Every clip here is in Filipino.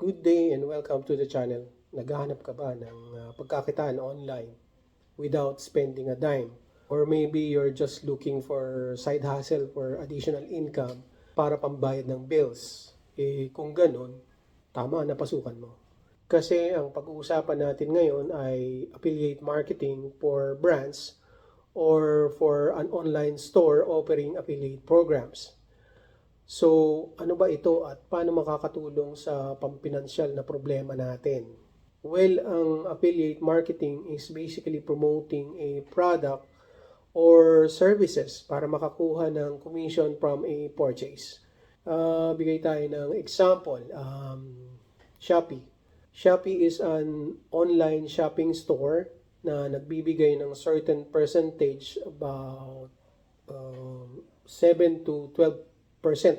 Good day and welcome to the channel. Naghahanap ka ba ng pagkakitaan online without spending a dime? Or maybe you're just looking for side hustle for additional income para pambayad ng bills. Kung ganun, tama, napasukan mo. Kasi ang pag-uusapan natin ngayon ay affiliate marketing for brands or for an online store offering affiliate programs. So, ano ba ito at paano makakatulong sa pampinansyal na problema natin? Well, ang affiliate marketing is basically promoting a product or services para makakuha ng commission from a purchase. Bigay tayo ng example, Shopee. Shopee is an online shopping store na nagbibigay ng certain percentage, about 7 to 12%,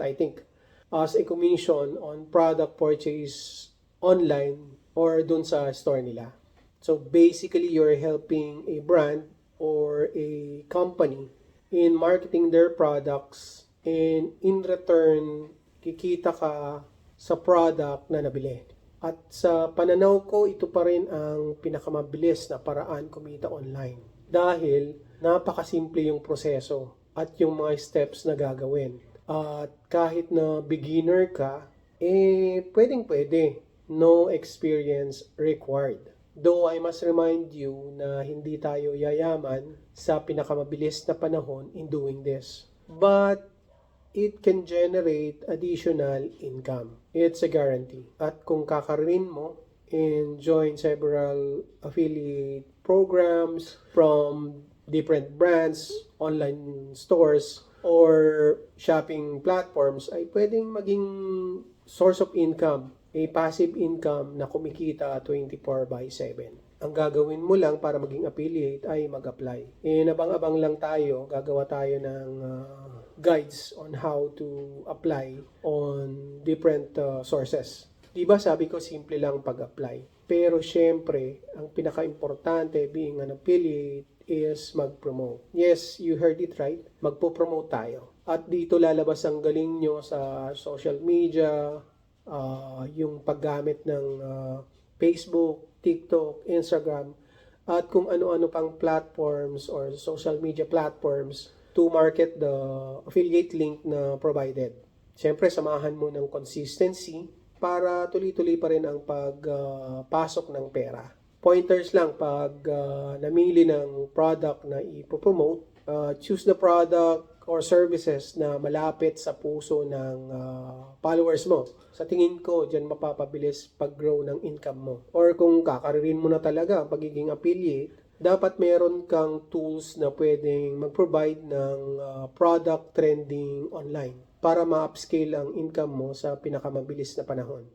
I think, as a commission on product purchase online or dun sa store nila. So basically, you're helping a brand or a company in marketing their products, and in return, kikita ka sa product na nabili. At sa pananaw ko, ito pa rin ang pinakamabilis na paraan kumita online. Dahil napakasimple yung proseso at yung mga steps na gagawin. At kahit na beginner ka, pwedeng-pwede. No experience required. Though I must remind you na hindi tayo yayaman sa pinakamabilis na panahon in doing this. But it can generate additional income. It's a guarantee. At kung kakaroon mo and join several affiliate programs from different brands, online stores, or shopping platforms, ay pwedeng maging source of income, a passive income na kumikita 24/7. Ang gagawin mo lang para maging affiliate ay mag-apply. Nabang-abang lang tayo, gagawa tayo ng guides on how to apply on different sources. Diba sabi ko simple lang pag-apply. Pero syempre, ang pinaka-importante being an affiliate is mag-promote. Yes, you heard it right. Magpo-promote tayo. At dito lalabas ang galing nyo sa social media, yung paggamit ng Facebook, TikTok, Instagram, at kung ano-ano pang platforms or social media platforms to market the affiliate link na provided. Siyempre, samahan mo ng consistency para tuloy-tuloy pa rin ang pagpasok ng pera. Pointers lang pag namili ng product na ipopromote, choose the product or services na malapit sa puso ng followers mo. Sa tingin ko, dyan mapapabilis pag-grow ng income mo. Or kung kakaririn mo na talaga ang pagiging affiliate, dapat meron kang tools na pwedeng mag-provide ng product trending online para ma-upscale ang income mo sa pinakamabilis na panahon.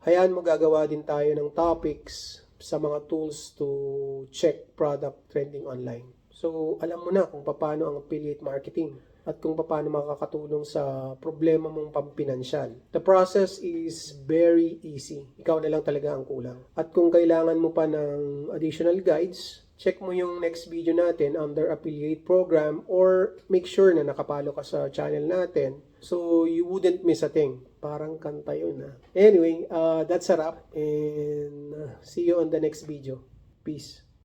Hayaan mo, gagawa din tayo ng topics sa mga tools to check product trending online. So, alam mo na kung paano ang affiliate marketing at kung paano makakatulong sa problema mong pampinansyal. The process is very easy. Ikaw na lang talaga ang kulang. At kung kailangan mo pa ng additional guides, check mo yung next video natin under affiliate program or make sure na nakapalo ka sa channel natin so you wouldn't miss a thing. Parang kanta yun Anyway, that's a wrap and see you on the next video. Peace.